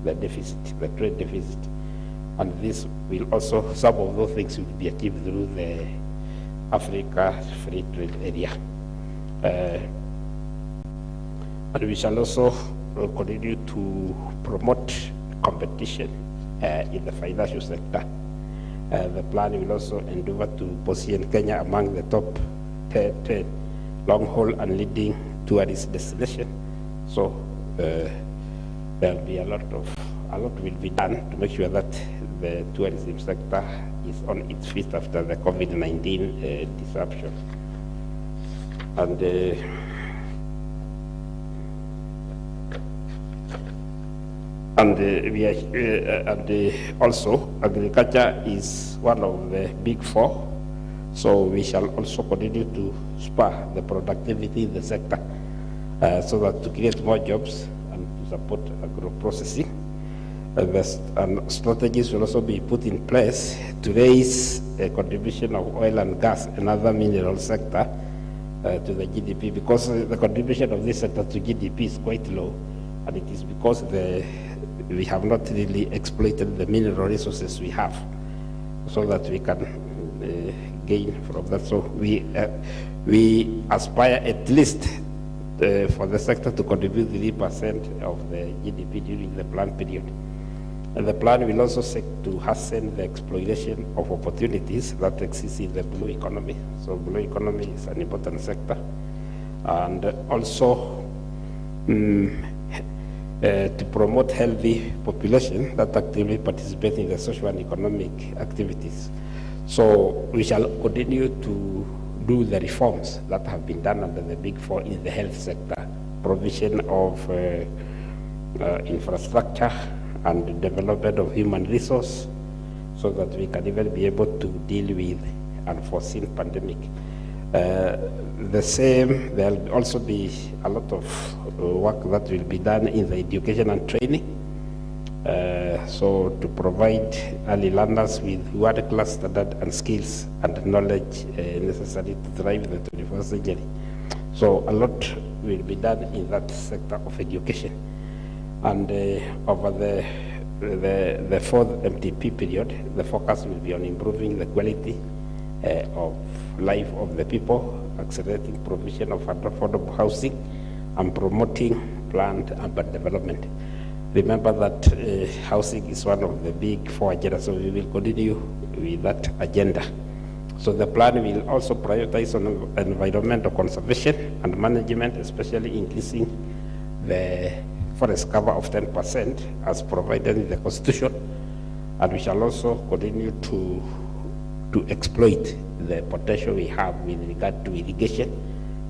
the deficit, the trade deficit. And this will also, some of those things will be achieved through the Africa Free Trade Area. And we shall also continue to promote competition in the financial sector. The plan will also endeavor to position Kenya among the top 10 long-haul and leading tourist destination. So there'll be a lot will be done to make sure that the tourism sector is on its feet after the COVID-19 disruption. And also agriculture is one of the big four, so we shall also continue to spur the productivity in the sector so that to create more jobs and to support agro-processing. And strategies will also be put in place to raise a contribution of oil and gas and other mineral sector to the GDP, because the contribution of this sector to GDP is quite low, and it is because we have not really exploited the mineral resources we have, so that we can gain from that. So we aspire at least for the sector to contribute 3% of the GDP during the plan period. And the plan will also seek to hasten the exploitation of opportunities that exist in the blue economy. So blue economy is an important sector. And also to promote healthy population that actively participate in the social and economic activities. So we shall continue to do the reforms that have been done under the Big Four in the health sector, provision of infrastructure and development of human resource, so that we can even be able to deal with unforeseen pandemic. There'll also be a lot of work that will be done in the education and training, so to provide early learners with world-class standard and skills and knowledge necessary to thrive in the 21st century. So a lot will be done in that sector of education. And over the fourth MTP period, the focus will be on improving the quality of life of the people, accelerating provision of affordable housing, and promoting planned urban development. Remember that housing is one of the big four agendas, so we will continue with that agenda. So the plan will also prioritize on environmental conservation and management, especially increasing the forest cover of 10% as provided in the Constitution. And we shall also continue to exploit the potential we have with regard to irrigation,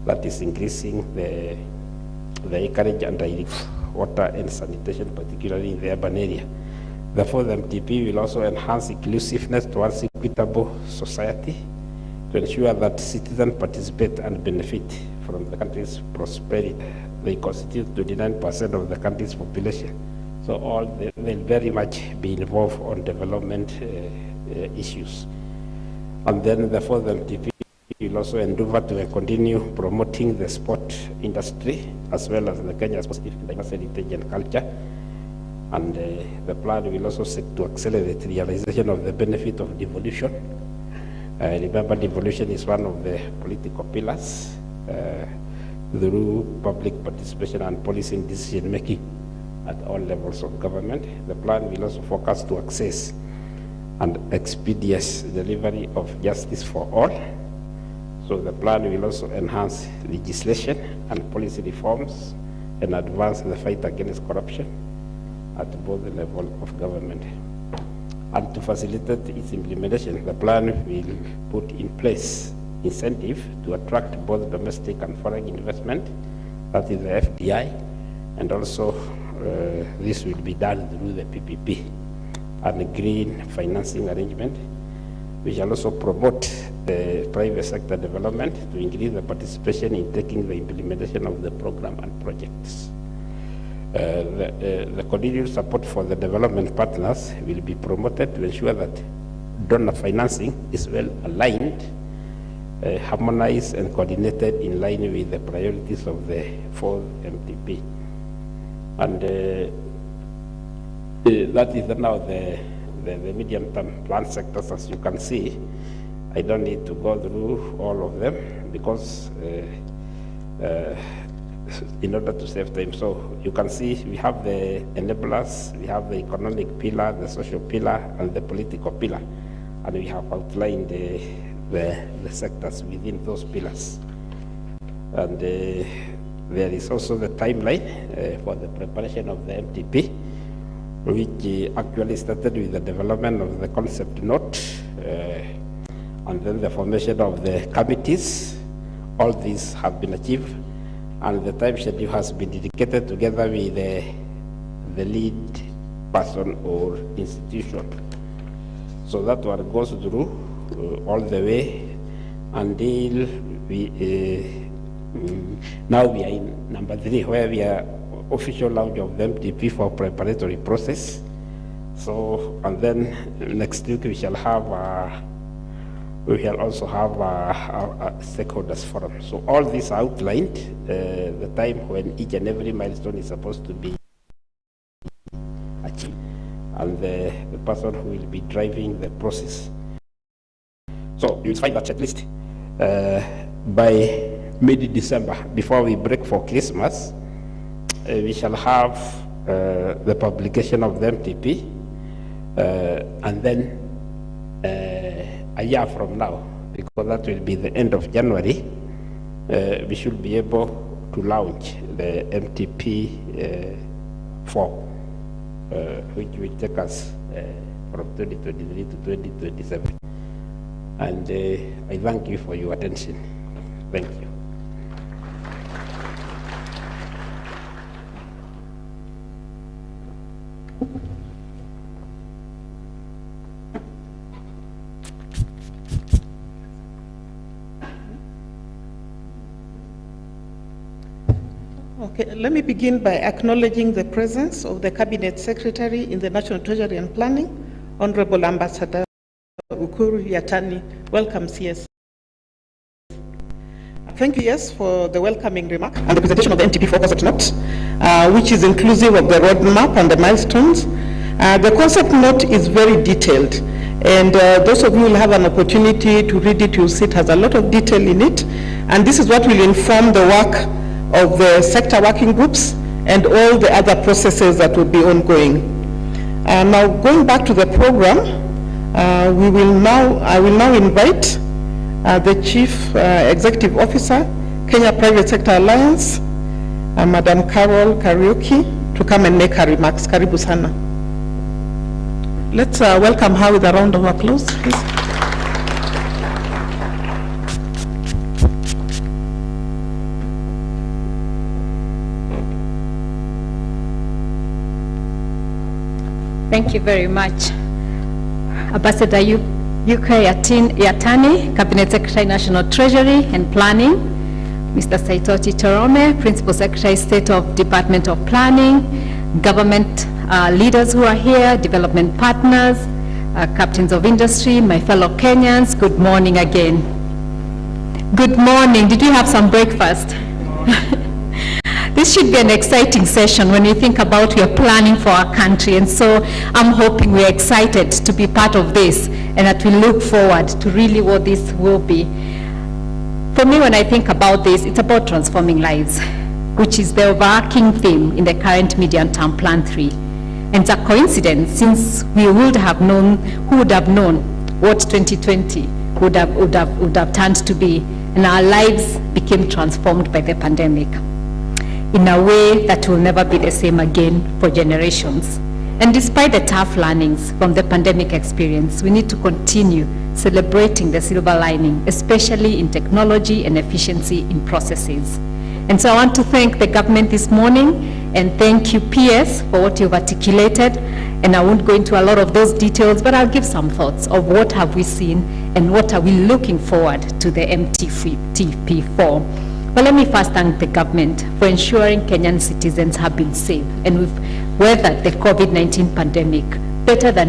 that is increasing the acreage and water and sanitation, particularly in the urban area. The fourth MTP will also enhance inclusiveness towards equitable society to ensure that citizens participate and benefit from the country's prosperity. They constitute 29% of the country's population. So they'll very much be involved on development issues. And then the fourth MTP will also endeavor to continue promoting the sport industry as well as the Kenya's positive diverse heritage and culture. And the plan will also seek to accelerate realization of the benefit of devolution. Remember, devolution is one of the political pillars through public participation and policy and decision making at all levels of government. The plan will also focus to access and expeditious delivery of justice for all. So the plan will also enhance legislation and policy reforms and advance the fight against corruption at both levels of government. And to facilitate its implementation, the plan will put in place incentive to attract both domestic and foreign investment, that is the FDI, and also this will be done through the PPP and the green financing arrangement. We shall also promote the private sector development to increase the participation in taking the implementation of the program and projects. The continued support for the development partners will be promoted to ensure that donor financing is well aligned, harmonized and coordinated in line with the priorities of the fourth MTP. And That is now the medium-term plan sectors, as you can see. I don't need to go through all of them because in order to save time. So you can see we have the enablers, we have the economic pillar, the social pillar, and the political pillar. And we have outlined the sectors within those pillars. And there is also the timeline for the preparation of the MTP, which actually started with the development of the concept note, and then the formation of the committees. All these have been achieved, and the time schedule has been dedicated together with the lead person or institution. So that one goes through all the way until now we are in number 3, where we are official launch of the MTP for preparatory process. So, and then next week we shall have we shall also have a stakeholders forum. So all this outlined the time when each and every milestone is supposed to be achieved, and the person who will be driving the process. So you'll find that checklist by mid-December, before we break for Christmas. We shall have the publication of the MTP, and then a year from now, because that will be the end of January, we should be able to launch the MTP 4, which will take us from 2023 to 2027. And I thank you for your attention. Thank you. Okay, let me begin by acknowledging the presence of the Cabinet Secretary in the National Treasury and Planning, Honorable Ambassador Ukuru Yatani. Welcome, CS. Thank you, yes, for the welcoming remark and the presentation of the MTP concept note, which is inclusive of the roadmap and the milestones. The concept note is very detailed, and those of you will have an opportunity to read it. You'll see it has a lot of detail in it, and this is what will inform the work of the sector working groups and all the other processes that will be ongoing. Now, going back to the program, I will now invite the Chief Executive Officer, Kenya Private Sector Alliance, Madam Carol Kariuki, to come and make her remarks. Karibu sana. Let's welcome her with a round of applause, please. Thank you very much. Ambassador UK Yatani, Cabinet Secretary, National Treasury and Planning, Mr. Saitoti Torome, Principal Secretary, State of Department of Planning, government leaders who are here, development partners, captains of industry, my fellow Kenyans, good morning again. Good morning. Did you have some breakfast? This should be an exciting session when we think about we are planning for our country, and so I'm hoping we're excited to be part of this and that we look forward to really what this will be. For me, when I think about this, it's about transforming lives, which is the overarching theme in the current medium-term plan 3. And it's a coincidence, since we would have known, who would have known what 2020 would have turned to be, and our lives became transformed by the pandemic in a way that will never be the same again for generations. And despite the tough learnings from the pandemic experience, we need to continue celebrating the silver lining, especially in technology and efficiency in processes. And so I want to thank the government this morning, and thank you, PS, for what you've articulated. And I won't go into a lot of those details, but I'll give some thoughts of what have we seen and what are we looking forward to the MTP for. But let me first thank the government for ensuring Kenyan citizens have been safe, and we've weathered the COVID-19 pandemic better than